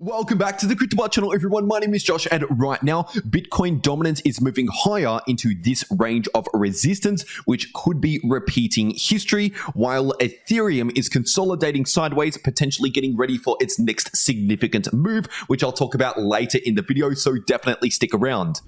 Welcome back to the cryptoworld channel, everyone. My name is Josh, and right now, Bitcoin dominance is moving higher into this range of resistance, which could be repeating history, while Ethereum is consolidating sideways, potentially getting ready for its next significant move, which I'll talk about later in the video, so definitely stick around.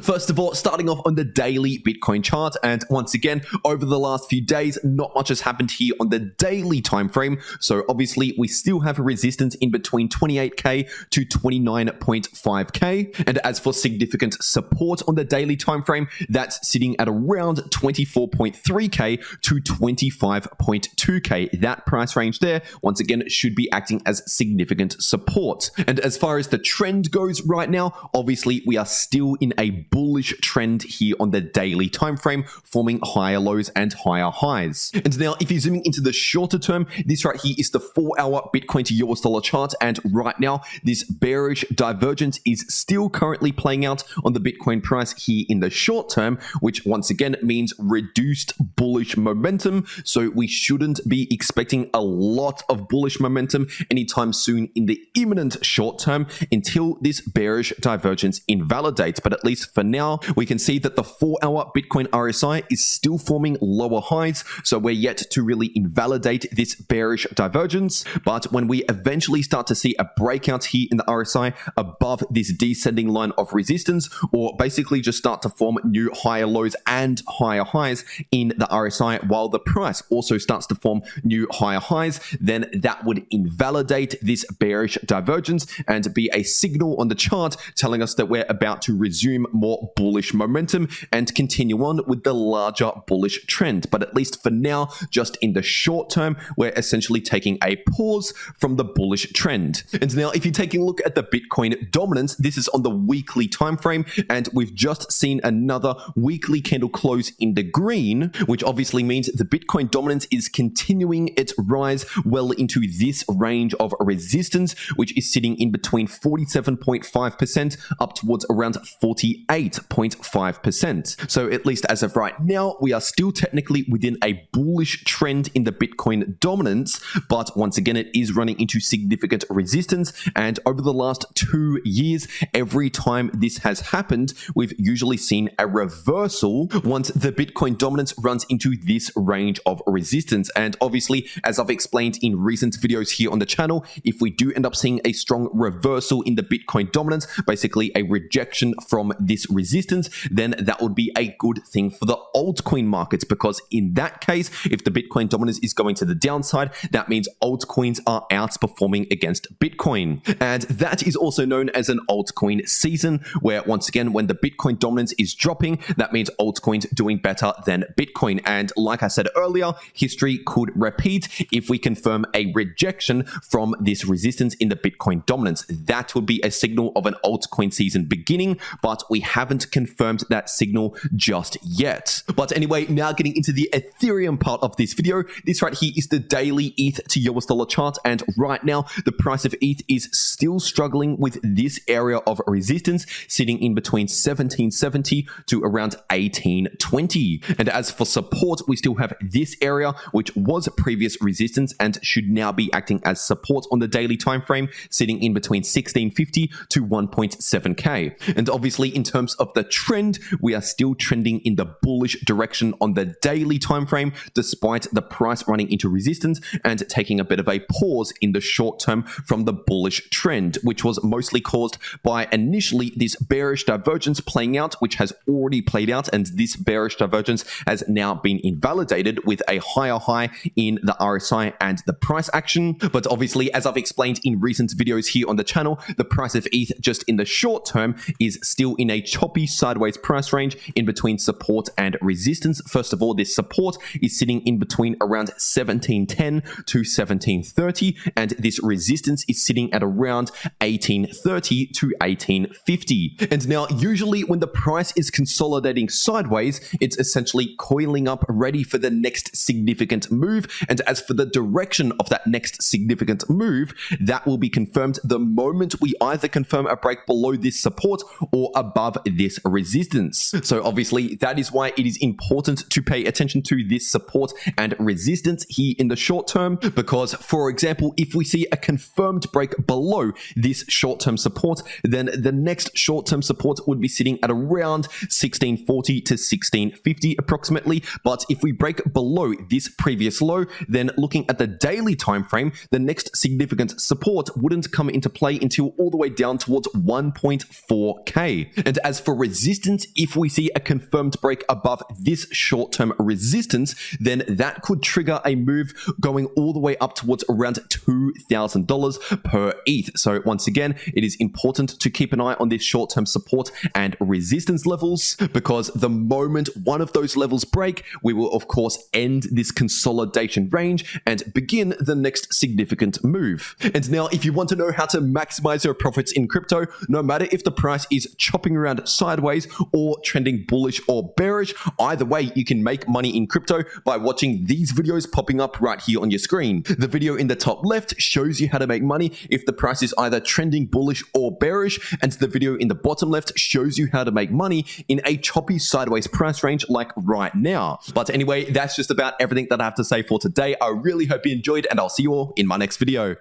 First of all, starting off on the daily Bitcoin chart, and once again, over the last few days, not much has happened here on the daily time frame. So obviously, we still have a resistance in between 28k to 29.5k. And as for significant support on the daily time frame, that's sitting at around 24.3k to 25.2k. That price range there, once again, should be acting as significant support. And as far as the trend goes right now, obviously, we are still in a bullish trend here on the daily time frame, forming higher lows and higher highs. And now, if you're zooming into the shorter term, this right here is the 4-hour Bitcoin to US dollar chart, and right now, this bearish divergence is still currently playing out on the Bitcoin price here in the short term, which once again means reduced bullish momentum. So we shouldn't be expecting a lot of bullish momentum anytime soon in the imminent short term until this bearish divergence invalidates. But at least for now, we can see that the 4-hour Bitcoin RSI is still forming lower highs, so we're yet to really invalidate this bearish divergence. But when we eventually start to see a breakout here in the RSI above this descending line of resistance, or basically just start to form new higher lows and higher highs in the RSI, while the price also starts to form new higher highs, then that would invalidate this bearish divergence and be a signal on the chart telling us that we're about to resume more bullish momentum and continue on with the larger bullish trend. But at least for now, just in the short term, we're essentially taking a pause from the bullish trend. And now, if you're taking a look at the Bitcoin dominance, this is on the weekly time frame, and we've just seen another weekly candle close in the green, which obviously means the Bitcoin dominance is continuing its rise well into this range of resistance, which is sitting in between 47.5% up towards around 48.5%. So at least as of right now, we are still technically within a bullish trend in the Bitcoin dominance, but once again, it is running into significant resistance. And over the last 2 years, every time this has happened, we've usually seen a reversal once the Bitcoin dominance runs into this range of resistance. And obviously, as I've explained in recent videos here on the channel, if we do end up seeing a strong reversal in the Bitcoin dominance, basically a rejection from this resistance, then that would be a good thing for the altcoin markets, because in that case, if the Bitcoin dominance is going to the downside, that means altcoins are outperforming against Bitcoin. And that is also known as an altcoin season, where once again, when the Bitcoin dominance is dropping, that means altcoins doing better than Bitcoin. And like I said earlier, history could repeat if we confirm a rejection from this resistance in the Bitcoin dominance. That would be a signal of an altcoin season beginning, but we haven't confirmed that signal just yet. But anyway, now getting into the Ethereum part of this video, this right here is the daily ETH to US dollar chart, and right now the price of ETH is still struggling with this area of resistance, sitting in between 1770 to around 1820. And as for support, we still have this area, which was previous resistance and should now be acting as support on the daily time frame, sitting in between 1650 to 1.7k. And obviously, in terms of the trend, we are still trending in the bullish direction on the daily time frame, despite the price running into resistance and taking a bit of a pause in the short term from the bullish trend, which was mostly caused by initially this bearish divergence playing out, which has already played out, and this bearish divergence has now been invalidated with a higher high in the RSI and the price action. But obviously, as I've explained in recent videos here on the channel, the price of ETH just in the short term is still in a choppy sideways price range in between support and resistance. First of all, this support is sitting in between around 1710 to 1730, and this resistance is sitting at around 1830 to 1850. And now, usually when the price is consolidating sideways, it's essentially coiling up ready for the next significant move. And as for the direction of that next significant move, that will be confirmed the moment we either confirm a break below this support or above above this resistance. So obviously that is why it is important to pay attention to this support and resistance here in the short term, because for example, if we see a confirmed break below this short-term support, then the next short-term support would be sitting at around 1640 to 1650 approximately. But if we break below this previous low, then looking at the daily time frame, the next significant support wouldn't come into play until all the way down towards 1.4k. And as for resistance, if we see a confirmed break above this short-term resistance, then that could trigger a move going all the way up towards around $2,000 per ETH. So once again, it is important to keep an eye on this short-term support and resistance levels, because the moment one of those levels break, we will of course end this consolidation range and begin the next significant move. And now, if you want to know how to maximize your profits in crypto, no matter if the price is chopping around sideways or trending bullish or bearish, either way, you can make money in crypto by watching these videos popping up right here on your screen. The video in the top left shows you how to make money if the price is either trending bullish or bearish, and the video in the bottom left shows you how to make money in a choppy sideways price range like right now. But anyway, that's just about everything that I have to say for today. I really hope you enjoyed, and I'll see you all in my next video.